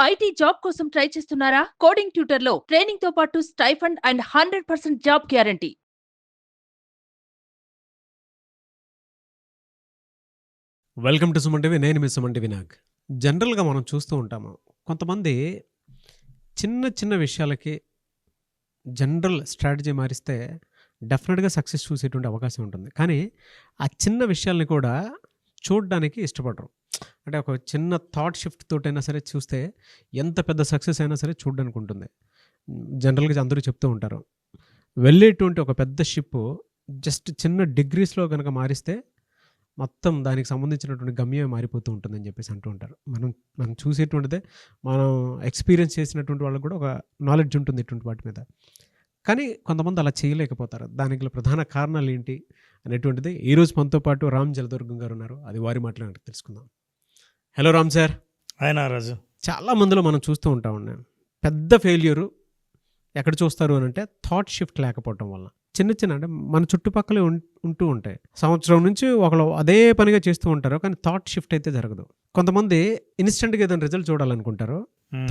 IT job కోసం try చేస్తున్నారా? Coding ట్యూటర్లో training తో పాటు stipend and 100% job guarantee. Welcome to Suman TV. నేను మీ సుమన్ టీవీ నాగ్. జనరల్గా మనం చూస్తూ ఉంటాము, కొంతమంది చిన్న చిన్న విషయాలకి జనరల్ స్ట్రాటజీ మారిస్తే డెఫినెట్గా సక్సెస్ చూసేటువంటి అవకాశం ఉంటుంది. కానీ ఆ చిన్న విషయాల్ని కూడా చూడడానికి ఇష్టపడరు. అంటే ఒక చిన్న థాట్ షిఫ్ట్ తోటైనా సరే చూస్తే ఎంత పెద్ద సక్సెస్ అయినా సరే చూడడానికి ఉంటుంది. జనరల్గా అందరూ చెప్తూ ఉంటారు, వెళ్ళేటువంటి ఒక పెద్ద షిప్ జస్ట్ చిన్న డిగ్రీస్లో కనుక మారిస్తే మొత్తం దానికి సంబంధించినటువంటి గమ్యమే మారిపోతూ ఉంటుందని చెప్పేసి అంటూ ఉంటారు. మనం చూసేటువంటిదే, మనం ఎక్స్పీరియన్స్ చేసినటువంటి వాళ్ళకు కూడా ఒక నాలెడ్జ్ ఉంటుంది ఇటువంటి వాటి మీద. కానీ కొంతమంది అలా చేయలేకపోతారు. దానికి గల ప్రధాన కారణాలు ఏంటి అనేటువంటిది ఈరోజు మనతో పాటు రామ్ జలదుర్గం గారు ఉన్నారు. అది వారి మాటలు తెలుసుకుందాం. Hello Ram sir. Hi Nagaraju. చాలా మందిలో మనం చూస్తూ ఉంటాం ఉన్నాం, పెద్ద ఫెయిల్యూరు ఎక్కడ చూస్తారు అని అంటే థాట్ షిఫ్ట్ లేకపోవటం వల్ల. చిన్న చిన్న అంటే మన చుట్టుపక్కలే ఉంటూ ఉంటాయి. సంవత్సరం నుంచి ఒకళ్ళు అదే పనిగా చేస్తూ ఉంటారు, కానీ థాట్ షిఫ్ట్ అయితే జరగదు. కొంతమంది ఇన్స్టెంట్గా ఏదైనా రిజల్ట్ చూడాలనుకుంటారు.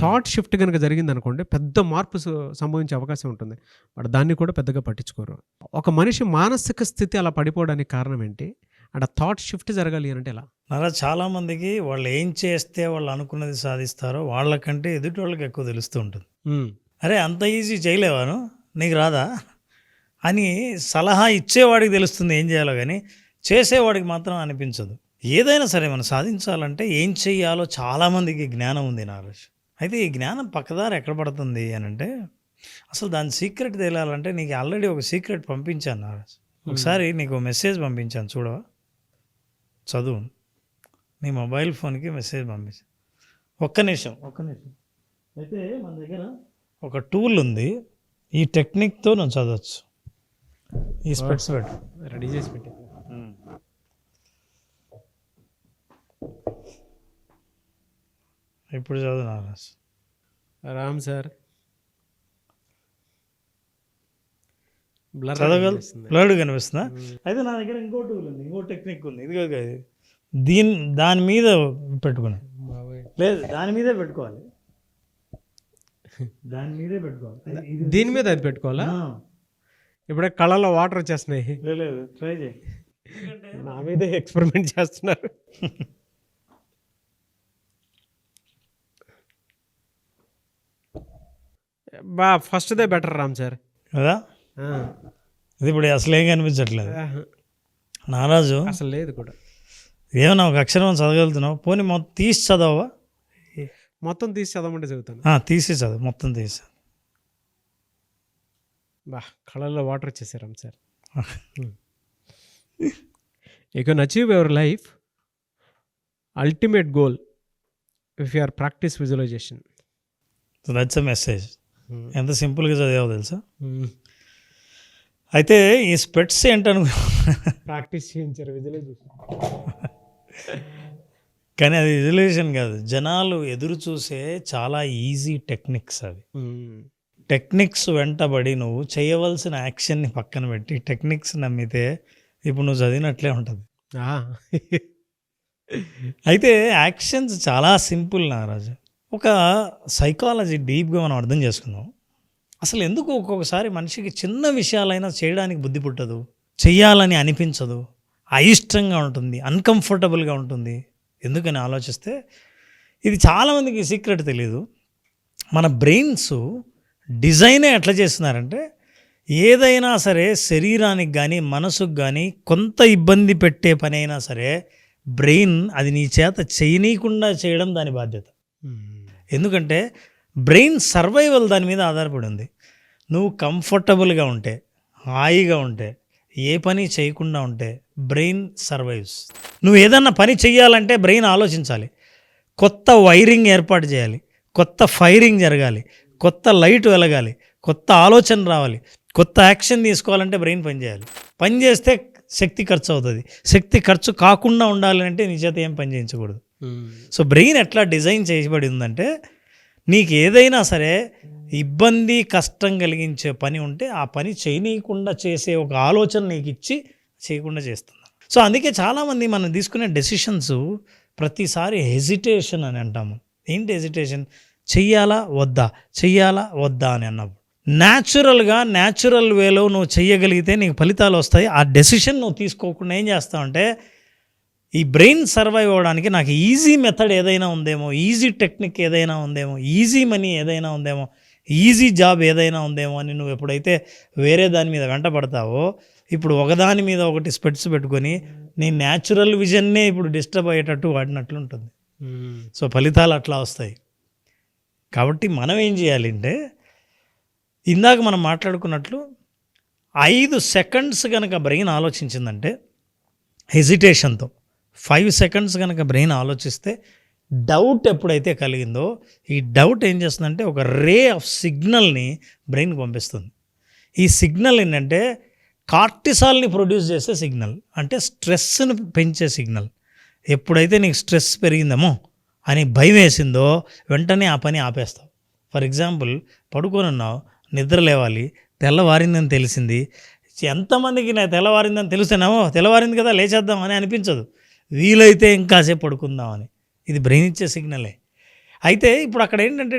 థాట్ షిఫ్ట్ కనుక జరిగింది అనుకోండి, పెద్ద మార్పు సంభవించే అవకాశం ఉంటుంది. బట్ దాన్ని కూడా పెద్దగా పట్టించుకోరు. ఒక మనిషి మానసిక స్థితి అలా పడిపోవడానికి కారణం ఏంటి? అంటే థాట్ షిఫ్ట్ జరగాలి అంటే ఎలా? నారా, చాలామందికి వాళ్ళు ఏం చేస్తే వాళ్ళు అనుకున్నది సాధిస్తారో వాళ్ళకంటే ఎదుటి వాళ్ళకి ఎక్కువ తెలుస్తూ ఉంటుంది. అరే అంత ఈజీ చేయలేవాను, నీకు రాదా అని సలహా ఇచ్చేవాడికి తెలుస్తుంది ఏం చేయాలో, కానీ చేసేవాడికి మాత్రం అనిపించదు. ఏదైనా సరే మనం సాధించాలంటే ఏం చెయ్యాలో చాలామందికి జ్ఞానం ఉంది నాగరాజ్. అయితే ఈ జ్ఞానం పక్కదారి ఎక్కడ పడుతుంది అని అంటే, అసలు దాని సీక్రెట్ తెలియాలంటే నీకు ఆల్రెడీ ఒక సీక్రెట్ పంపించాను నాగరాజ్. ఒకసారి నీకు మెసేజ్ పంపించాను, చూడవా? చదువు. నీ మొబైల్ ఫోన్కి మెసేజ్ పంపించాను. ఒక్క నిమిషం. అయితే మన దగ్గర ఒక టూల్ ఉంది, ఈ టెక్నిక్తో నువ్వు చదవచ్చు. ఈ స్పెట్స్ పెట్టు, రెడీ చేసి పెట్టి. ఇప్పుడు చదువు నాగరాజ్. రామ్ సార్ బ్లర్డ్ కనిపిస్తుందా? అయితే నా దగ్గర ఇంకో టూల్ ఉంది, ఇంకో టెక్నిక్ ఉంది. ఇది దాని మీద పెట్టుకున్నా. లేదు, దాని మీదే పెట్టుకోవాలి. దీని మీద అది పెట్టుకోవాలా? ఇప్పుడే కళ్ళలో వాటర్ వచ్చేస్తున్నాయి. లేదు, ట్రై చేయి. నా మీదే ఎక్స్పెరిమెంట్ చేస్తున్నారు. ఫస్ట్దే బెటర్ రామ్ సార్ కదా. ఇది ఇప్పుడు అసలు ఏం కనిపించట్లేదు నారాజు. అసలు లేదు కూడా. ఏమన్నా ఒక అక్షరం చదవగలుగుతున్నావు? పోనీ మొత్తం తీసి చదవవా? మొత్తం తీసి చదవమంటే చదువుతాను. తీసి చదువు, మొత్తం తీసి. కళ్ళల్లో వాటర్ వచ్చేసారు Ram sir. You can achieve your life ultimate goal if you are practice visualization. So that's a message. ఎంత సింపుల్గా చదివావో తెలుసా? అయితే ఈ స్పెట్స్ ఏంటను ప్రాక్టీస్ చేయించారు, విజువలైజేషన్. కానీ అది విజువలైజేషన్ కాదు, జనాలు ఎదురు చూసే చాలా ఈజీ టెక్నిక్స్ అవి. టెక్నిక్స్ వెంటబడి నువ్వు చేయవలసిన యాక్షన్ని పక్కన పెట్టి టెక్నిక్స్ నమ్మితే ఇప్పుడు నువ్వు చదివినట్లే ఉంటుంది. అయితే యాక్షన్స్ చాలా సింపుల్ నాగరాజు. ఒక సైకాలజీ డీప్గా మనం అర్థం చేసుకుందాం. అసలు ఎందుకు ఒక్కొక్కసారి మనిషికి చిన్న విషయాలైనా చేయడానికి బుద్ధి పుట్టదు, చెయ్యాలని అనిపించదు, అయిష్టంగా ఉంటుంది, అన్కంఫర్టబుల్గా ఉంటుంది. ఎందుకని ఆలోచిస్తే ఇది చాలామందికి సీక్రెట్ తెలియదు. మన బ్రెయిన్స్ డిజైనే ఎట్లా చేస్తున్నారంటే, ఏదైనా సరే శరీరానికి కానీ మనసుకు కానీ కొంత ఇబ్బంది పెట్టే పని అయినా సరే బ్రెయిన్ అది నీ చేత చేయనీయకుండా చేయడం దాని బాధ్యత. ఎందుకంటే బ్రెయిన్ సర్వైవల్ దాని మీద ఆధారపడి ఉంది. నువ్వు కంఫర్టబుల్గా ఉంటే, హాయిగా ఉంటే, ఏ పని చేయకుండా ఉంటే బ్రెయిన్ సర్వైవ్స్. నువ్వు ఏదన్నా పని చెయ్యాలంటే బ్రెయిన్ ఆలోచించాలి, కొత్త వైరింగ్ ఏర్పాటు చేయాలి, కొత్త ఫైరింగ్ జరగాలి, కొత్త లైట్ వెలగాలి, కొత్త ఆలోచన రావాలి, కొత్త యాక్షన్ తీసుకోవాలంటే బ్రెయిన్ పనిచేయాలి. పని చేస్తే శక్తి ఖర్చు అవుతుంది. శక్తి ఖర్చు కాకుండా ఉండాలి అంటే నీ చేత ఏం పని చేయించకూడదు. సో బ్రెయిన్ ఎట్లా డిజైన్ చేయబడి ఉందంటే, నీకు ఏదైనా సరే ఇబ్బంది కష్టం కలిగించే పని ఉంటే ఆ పని చేయనీయకుండా చేసే ఒక ఆలోచన నీకు ఇచ్చి చేయకుండా చేస్తుంది. సో అందుకే చాలామంది మనం తీసుకునే డెసిషన్స్ ప్రతిసారి హెజిటేషన్ అని అంటాము. ఏంటి హెజిటేషన్? చెయ్యాలా వద్దా చెయ్యాలా వద్దా అని అన్నప్పుడు న్యాచురల్ వేలో నువ్వు చెయ్యగలిగితే నీకు ఫలితాలు వస్తాయి. ఆ డెసిషన్ నువ్వు తీసుకోకుండా ఏం చేస్తావంటే ఈ బ్రెయిన్ సర్వైవ్ అవ్వడానికి నాకు ఈజీ మెథడ్ ఏదైనా ఉందేమో, ఈజీ టెక్నిక్ ఏదైనా ఉందేమో, ఈజీ మనీ ఏదైనా ఉందేమో, ఈజీ జాబ్ ఏదైనా ఉందేమో అని నువ్వు ఎప్పుడైతే వేరే దాని మీద వెంట పడతావో, ఇప్పుడు ఒకదాని మీద ఒకటి స్పెట్స్ పెట్టుకొని నీ న్యాచురల్ విజన్నే ఇప్పుడు డిస్టర్బ్ అయ్యేటట్టు వాడినట్లు ఉంటుంది. సో ఫలితాలు అట్లా వస్తాయి. కాబట్టి మనం ఏం చేయాలంటే ఇందాక మనం మాట్లాడుకున్నట్లు 5 సెకండ్స్ కనుక బ్రెయిన్ ఆలోచించిందంటే హెజిటేషన్తో 5 సెకండ్స్ కనుక బ్రెయిన్ ఆలోచిస్తే డౌట్ ఎప్పుడైతే కలిగిందో ఈ డౌట్ ఏం చేస్తుందంటే ఒక రే ఆఫ్ సిగ్నల్ని బ్రెయిన్కి పంపిస్తుంది. ఈ సిగ్నల్ ఏంటంటే కార్టిసాల్ని ప్రొడ్యూస్ చేసే సిగ్నల్, అంటే స్ట్రెస్ని పెంచే సిగ్నల్. ఎప్పుడైతే నీకు స్ట్రెస్ పెరిగిందేమో అని భయం వేసిందో వెంటనే ఆ పని ఆపేస్తావు. ఫర్ ఎగ్జాంపుల్ పడుకొని ఉన్నావు, నిద్ర లేవాలి, తెల్లవారిందని తెలిసింది. ఎంతమందికి నా తెల్లవారిందని తెలిస్తేనేమో తెల్లవారింది కదా లేచేద్దాం అని అనిపించదు, వీలైతే ఇంకాసేపు పడుకుందామని. ఇది బ్రెయిన్ ఇచ్చే సిగ్నలే. అయితే ఇప్పుడు అక్కడ ఏంటంటే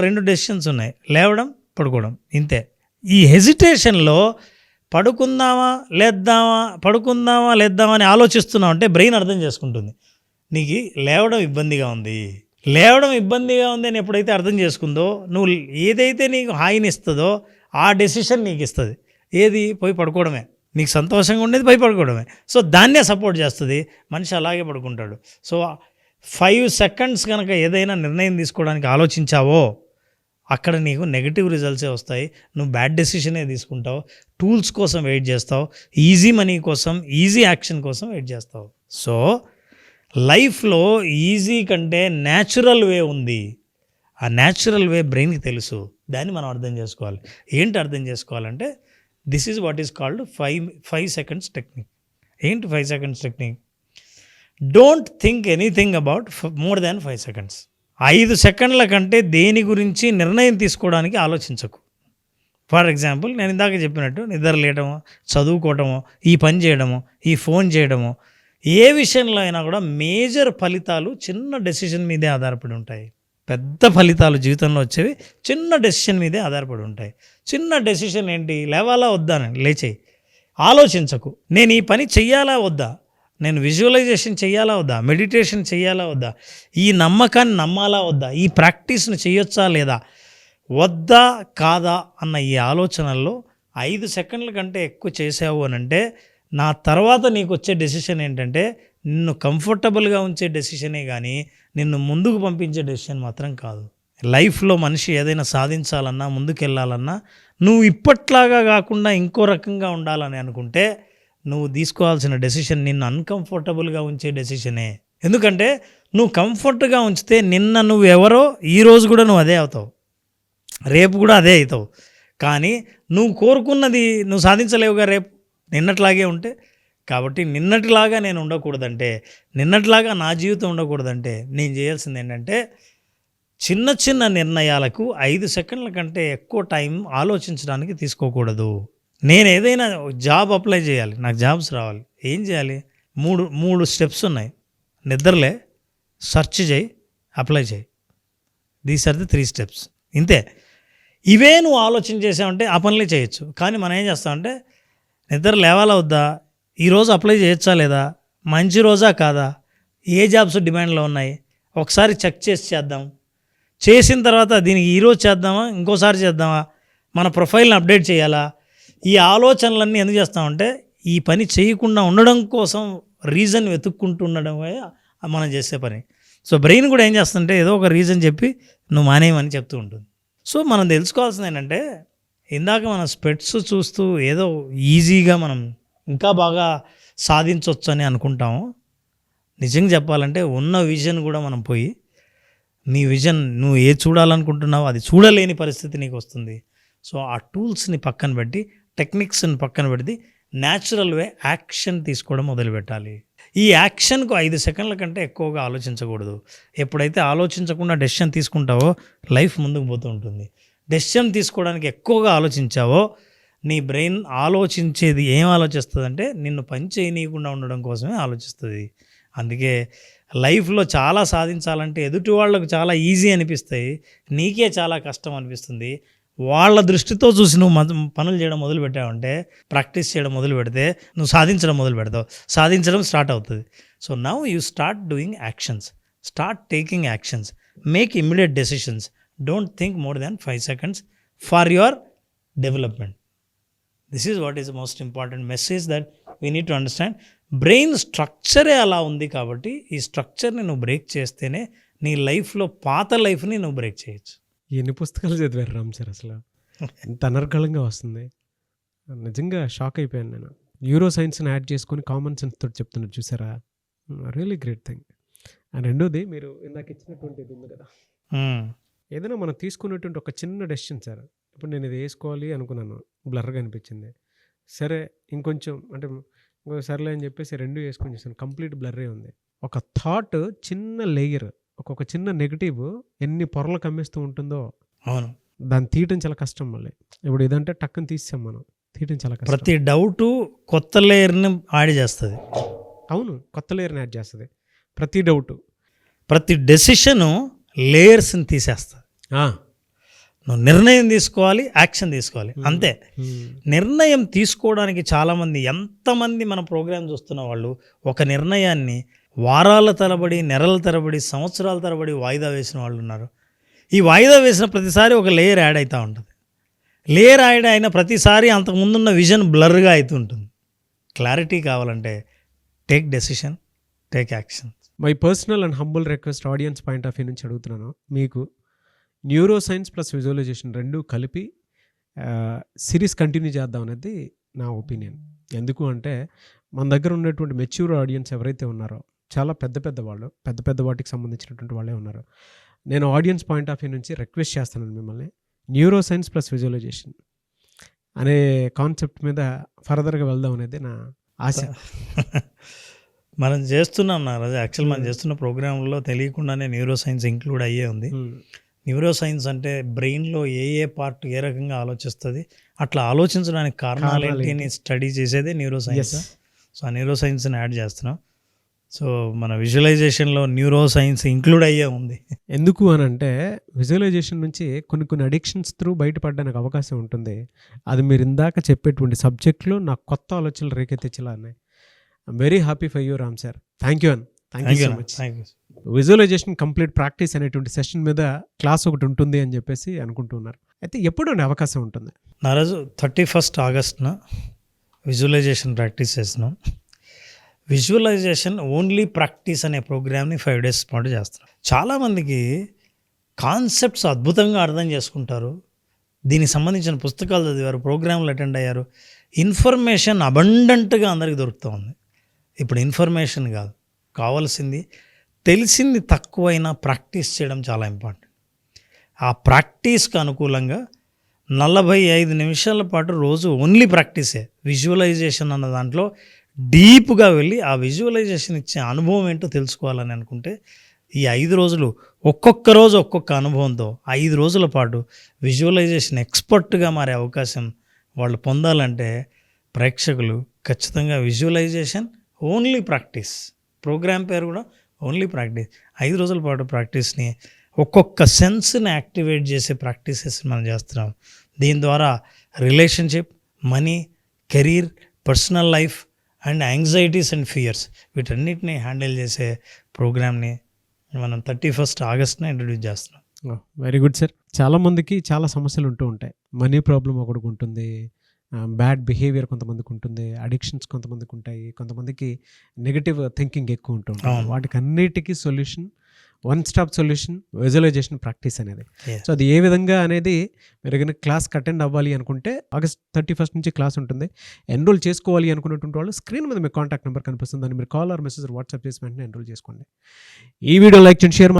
2 డెసిషన్స్ ఉన్నాయి, లేవడం పడుకోవడం, ఇంతే. ఈ హెజిటేషన్లో పడుకుందామా లేద్దామా అని ఆలోచిస్తున్నావు అంటే బ్రెయిన్ అర్థం చేసుకుంటుంది నీకు లేవడం ఇబ్బందిగా ఉంది అని ఎప్పుడైతే అర్థం చేసుకుందో నువ్వు ఏదైతే నీకు హాయిని ఇస్తుందో ఆ డెసిషన్ నీకు ఇస్తుంది. ఏది? పోయి పడుకోవడమే. నీకు సంతోషంగా ఉండేది పోయి పడుకోవడమే. సో దాన్నే సపోర్ట్ చేస్తుంది. మనిషి అలాగే పడుకుంటాడు. సో 5 సెకండ్స్ కనుక ఏదైనా నిర్ణయం తీసుకోవడానికి ఆలోచించావో అక్కడ నీకు నెగిటివ్ రిజల్ట్సే వస్తాయి. నువ్వు బ్యాడ్ డెసిషనే తీసుకుంటావు, టూల్స్ కోసం వెయిట్ చేస్తావు, ఈజీ మనీ కోసం, ఈజీ యాక్షన్ కోసం వెయిట్ చేస్తావు. సో లైఫ్లో ఈజీ కంటే న్యాచురల్ వే ఉంది. ఆ న్యాచురల్ వే బ్రెయిన్కి తెలుసు. దాన్ని మనం అర్థం చేసుకోవాలి. ఏంటి అర్థం చేసుకోవాలంటే this is what is called 5 seconds technique. ఏంటి 5 seconds technique? Don't think anything about more than 5 seconds. 5 సెకండ్ల కంటే దేని గురించి నిర్ణయం తీసుకోవడానికి ఆలోచించకు. ఫర్ ఎగ్జాంపుల్ నేను ఇందాక చెప్పినట్టు నిద్ర లేయడమో, చదువుకోవటమో, ఈ పని చేయడమో, ఈ ఫోన్ చేయడమో, ఏ విషయంలో అయినా కూడా మేజర్ ఫలితాలు చిన్న డెసిషన్ మీదే ఆధారపడి ఉంటాయి. పెద్ద ఫలితాలు జీవితంలో వచ్చేవి చిన్న డెసిషన్ మీదే ఆధారపడి ఉంటాయి. చిన్న డెసిషన్ ఏంటి? లేవాలా వద్దా అని లేచేయి. ఆలోచించకు నేను ఈ పని చెయ్యాలా వద్దా, నేను విజువలైజేషన్ చెయ్యాలా వద్దా, మెడిటేషన్ చెయ్యాలా వద్దా, ఈ నమ్మకాన్ని నమ్మాలా వద్దా, ఈ ప్రాక్టీస్ను చేయొచ్చా లేదా, వద్దా కాదా అన్న ఈ ఆలోచనల్లో 5 సెకండ్ల కంటే ఎక్కువ చేసావు అని అంటే నా తర్వాత నీకు వచ్చే డెసిషన్ ఏంటంటే నిన్ను కంఫర్టబుల్గా ఉంచే డెసిషనే కానీ నిన్ను ముందుకు పంపించే డెసిషన్ మాత్రం కాదు. లైఫ్లో మనిషి ఏదైనా సాధించాలన్నా, ముందుకెళ్ళాలన్నా నువ్వు ఇప్పట్లాగా కాకుండా ఇంకో రకంగా ఉండాలని అనుకుంటే నువ్వు తీసుకోవాల్సిన డెసిషన్ నిన్ను అన్కంఫర్టబుల్గా ఉంచే డెసిషనే. ఎందుకంటే నువ్వు కంఫర్ట్గా ఉంచితే నిన్న నువ్వు ఎవరో ఈరోజు కూడా నువ్వు అదే అవుతావు, రేపు కూడా అదే అవుతావు. కానీ నువ్వు కోరుకున్నది నువ్వు సాధించలేవుగా రేపు నిన్నట్లాగే ఉంటే. కాబట్టి నిన్నటిలాగా నేను ఉండకూడదంటే, నిన్నటిలాగా నా జీవితం ఉండకూడదంటే నేను చేయాల్సింది ఏంటంటే చిన్న చిన్న నిర్ణయాలకు 5 సెకండ్ల కంటే ఎక్కువ టైం ఆలోచించడానికి తీసుకోకూడదు. నేను ఏదైనా జాబ్ అప్లై చేయాలి, నాకు జాబ్స్ రావాలి, ఏం చేయాలి? మూడు స్టెప్స్ ఉన్నాయి. నిద్రలే, సెర్చ్ చేయి, అప్లై చేయి. These are the 3 steps. ఇంతే. ఇవే నువ్వు ఆలోచన చేసావంటే ఆ పనులే చేయొచ్చు. కానీ మనం ఏం చేస్తామంటే నిద్ర లేవాలా వద్దా, ఈరోజు అప్లై చేయొచ్చా లేదా, మంచి రోజా కాదా, ఏ జాబ్స్ డిమాండ్లో ఉన్నాయి, ఒకసారి చెక్ చేసి చేద్దాం, చేసిన తర్వాత దీనికి ఈరోజు చేద్దామా ఇంకోసారి చేద్దామా, మన ప్రొఫైల్ని అప్డేట్ చేయాలా, ఈ ఆలోచనలన్నీ ఎందుకు చేస్తామంటే ఈ పని చేయకుండా ఉండడం కోసం రీజన్ వెతుక్కుంటూ ఉండడమే మనం చేసే పని. సో బ్రెయిన్ కూడా ఏం చేస్తుంటే ఏదో ఒక రీజన్ చెప్పి నువ్వు మానేయమని చెప్తూ ఉంటుంది. సో మనం తెలుసుకోవాల్సింది ఏంటంటే ఇందాక మనం స్పెట్స్ చూస్తూ ఏదో ఈజీగా మనం ఇంకా బాగా సాధించవచ్చు అని అనుకుంటాము. నిజంగా చెప్పాలంటే ఉన్న విజన్ కూడా మనం పోయి నీ విజన్ నువ్వు ఏ చూడాలనుకుంటున్నావో అది చూడలేని పరిస్థితి నీకు వస్తుంది. సో ఆ టూల్స్ని పక్కన పెట్టి, టెక్నిక్స్ని పక్కన పెట్టి న్యాచురల్ వే యాక్షన్ తీసుకోవడం మొదలుపెట్టాలి. ఈ యాక్షన్కు 5 సెకండ్ల కంటే ఎక్కువగా ఆలోచించకూడదు. ఎప్పుడైతే ఆలోచించకుండా డెసిషన్ తీసుకుంటావో లైఫ్ ముందుకు పోతూ ఉంటుంది. డెసిషన్ తీసుకోవడానికి ఎక్కువగా ఆలోచించావో నీ బ్రెయిన్ ఆలోచించేది ఏం ఆలోచిస్తుంది అంటే నిన్ను పని చేయనీయకుండా ఉండడం కోసమే ఆలోచిస్తుంది. అందుకే లైఫ్లో చాలా సాధించాలంటే ఎదుటి వాళ్ళకు చాలా ఈజీ అనిపిస్తాయి, నీకే చాలా కష్టం అనిపిస్తుంది. వాళ్ళ దృష్టితో చూసి నువ్వు పనులు చేయడం మొదలు పెట్టావంటే, ప్రాక్టీస్ చేయడం మొదలు పెడితే నువ్వు సాధించడం మొదలు పెడతావు, సాధించడం స్టార్ట్ అవుతుంది. So now you start doing actions, start taking actions, make immediate decisions, don't think more than 5 seconds for your development. This is what is the most important message that we need to understand. Brain స్ట్రక్చరే అలా ఉంది కాబట్టి ఈ స్ట్రక్చర్ని నువ్వు break చేస్తేనే నీ లైఫ్లో పాత లైఫ్ని నువ్వు బ్రేక్ చేయొచ్చు. ఎన్ని పుస్తకాలు చదివారు రామ్ సార్? అసలు ఎంత అనర్గళంగా వస్తుంది, నిజంగా షాక్ అయిపోయాను నేను. న్యూరో సైన్స్ని యాడ్ చేసుకొని కామన్ సెన్స్ తోటి చెప్తున్నారు చూసారా, రియలీ గ్రేట్ థింగ్. అండ్ రెండోది మీరు ఇందాక ఇచ్చినటువంటి ఇది ఉంది కదా, ఏదైనా మనం తీసుకున్నటువంటి ఒక చిన్న డెసిషన్ సార్. ఇప్పుడు నేను ఇది వేసుకోవాలి అనుకున్నాను, బ్లర్గా అనిపించింది, సరే ఇంకొంచెం అంటే ఇంకో సర్లే అని చెప్పేసి 2 వేసుకొని చూసాను, కంప్లీట్ బ్లర్రే ఉంది. ఒక థాట్ చిన్న లేయర్, ఒక్కొక్క చిన్న నెగిటివ్ ఎన్ని పొరలు కమ్మేస్తూ ఉంటుందో. అవును, దాన్ని తీయటం చాలా కష్టం. మళ్ళీ ఇప్పుడు ఇదంటే టక్కుని తీసాం మనం, తీయటం చాలా కష్టం. ప్రతి డౌటు కొత్త లేయర్ని యాడ్ చేస్తుంది. అవును, కొత్త లేయర్ని యాడ్ చేస్తుంది. ప్రతి డౌటు, ప్రతి డెసిషను లేయర్స్ని తీసేస్తుంది. నువ్వు నిర్ణయం తీసుకోవాలి, యాక్షన్ తీసుకోవాలి, అంతే. నిర్ణయం తీసుకోవడానికి చాలామంది, ఎంతమంది మన ప్రోగ్రామ్ చూస్తున్న వాళ్ళు ఒక నిర్ణయాన్ని వారాల తరబడి, నెలల తరబడి, సంవత్సరాల తరబడి వాయిదా వేసిన వాళ్ళు ఉన్నారు. ఈ వాయిదా వేసిన ప్రతిసారి ఒక లేయర్ యాడ్ అవుతూ ఉంటుంది. లేయర్ యాడ్ అయిన ప్రతిసారి అంతకుముందున్న విజన్ బ్లర్గా అవుతుంటుంది. క్లారిటీ కావాలంటే take decision, take action. My personal and humble request, audience point of view నుంచి అడుగుతున్నాను, మీకు న్యూరో సైన్స్ ప్లస్ విజువలైజేషన్ 2 కలిపి సిరీస్ కంటిన్యూ చేద్దాం అనేది నా ఒపీనియన్. ఎందుకు అంటే మన దగ్గర ఉన్నటువంటి మెచ్యూర్ ఆడియన్స్ ఎవరైతే ఉన్నారో, చాలా పెద్ద వాళ్ళు, పెద్ద వాటికి సంబంధించినటువంటి వాళ్ళే ఉన్నారు. నేను ఆడియన్స్ పాయింట్ ఆఫ్ వ్యూ నుంచి రిక్వెస్ట్ చేస్తున్నాను మిమ్మల్ని, న్యూరో సైన్స్ ప్లస్ విజువలైజేషన్ అనే కాన్సెప్ట్ మీద ఫర్దర్గా వెళ్దాం అనేది నా ఆశ. మనం చేస్తున్నాం నారాజు, యాక్చువల్ మనం చేస్తున్న ప్రోగ్రాంలో తెలియకుండానే న్యూరో సైన్స్ ఇంక్లూడ్ అయ్యే ఉంది. న్యూరో సైన్స్ అంటే బ్రెయిన్లో ఏ పార్ట్ ఏ రకంగా ఆలోచిస్తుంది, అట్లా ఆలోచించడానికి కారణాలు ఏంటి స్టడీ చేసేదే న్యూరో సైన్స్. సో ఆ న్యూరో సైన్స్ని యాడ్ చేస్తున్నాం. సో మన విజువలైజేషన్లో న్యూరో సైన్స్ ఇంక్లూడ్ అయ్యే ఉంది. ఎందుకు అని అంటే విజువలైజేషన్ నుంచి కొన్ని అడిక్షన్స్ త్రూ బయటపడడానికి అవకాశం ఉంటుంది. అది మీరు ఇందాక చెప్పేటువంటి సబ్జెక్ట్లో నాకు కొత్త ఆలోచనలు రేకెత్తించేలా ఉన్నాయి. I'm very happy for you Ram sir. Thank you so much. Visualization complete practice అనేటువంటి సెషన్ మీద క్లాస్ ఒకటి ఉంటుంది అని చెప్పేసి అనుకుంటున్నారు. అయితే ఎప్పుడు అవకాశం ఉంటుంది? నారాజు 31st Augustన విజువలైజేషన్ ప్రాక్టీస్ చేస్తున్నాం. విజువలైజేషన్ ఓన్లీ ప్రాక్టీస్ అనే ప్రోగ్రామ్ని 5 days పాటు చేస్తున్నాం. చాలామందికి కాన్సెప్ట్స్ అద్భుతంగా అర్థం చేసుకుంటారు, దీనికి సంబంధించిన పుస్తకాలు చదివారు, ప్రోగ్రాంలు అటెండ్ అయ్యారు, ఇన్ఫర్మేషన్ అబండెంట్గా అందరికీ దొరుకుతూ ఉంది. ఇప్పుడు ఇన్ఫర్మేషన్ కాదు కావాల్సింది, తెలిసింది తక్కువైనా ప్రాక్టీస్ చేయడం చాలా ఇంపార్టెంట్. ఆ ప్రాక్టీస్కి అనుకూలంగా 45 నిమిషాల పాటు రోజు ఓన్లీ ప్రాక్టీసే. విజువలైజేషన్ అన్న దాంట్లో డీప్గా వెళ్ళి ఆ విజువలైజేషన్ ఇచ్చే అనుభవం ఏంటో తెలుసుకోవాలని అనుకుంటే ఈ 5 రోజులు ఒక్కొక్క రోజు ఒక్కొక్క అనుభవంతో 5 రోజుల పాటు విజువలైజేషన్ ఎక్స్పర్ట్గా మారే అవకాశం వాళ్ళు పొందాలంటే ప్రేక్షకులు ఖచ్చితంగా విజువలైజేషన్ ఓన్లీ ప్రాక్టీస్, ప్రోగ్రామ్ పేరు కూడా ఓన్లీ ప్రాక్టీస్, 5 రోజుల పాటు ప్రాక్టీస్ని ఒక్కొక్క సెన్స్ని యాక్టివేట్ చేసే ప్రాక్టీసెస్ మనం చేస్తున్నాం. దీని ద్వారా relationship, money, career, personal life and anxieties and fears వీటన్నిటిని హ్యాండిల్ చేసే ప్రోగ్రామ్ని మనం 31st Augustన ఇంట్రడ్యూస్ చేస్తున్నాం. Very good sir. చాలామందికి చాలా సమస్యలు ఉంటూ ఉంటాయి. మనీ ప్రాబ్లం ఒకటికి ఉంటుంది, బ్యాడ్ బిహేవియర్ కొంతమందికి ఉంటుంది, అడిక్షన్స్ కొంతమందికి ఉంటాయి, కొంతమందికి నెగటివ్ థింకింగ్ ఎక్కువ ఉంటూ ఉంటుంది. వాటికి అన్నిటికీ solution, 1-stop solution visualization practice అనేది. సో అది ఏ విధంగా అనేది మీరు ఏదైనా క్లాస్కి అటెండ్ అవ్వాలి అనుకుంటే August 31st నుంచి క్లాస్ ఉంటుంది. ఎన్రోల్ చేసుకోవాలి అనుకున్నటువంటి వాళ్ళు స్క్రీన్ మీద మీ కాంటాక్ట్ నెంబర్ కనిపిస్తుంది, దాన్ని మీరు కాల్ ఆర్ మెసేజ్ వాట్సాప్ చేసి వెంటనే ఎన్రోల్ చేసుకోండి. ఈ వీడియో లైక్ చేయండి, షేర్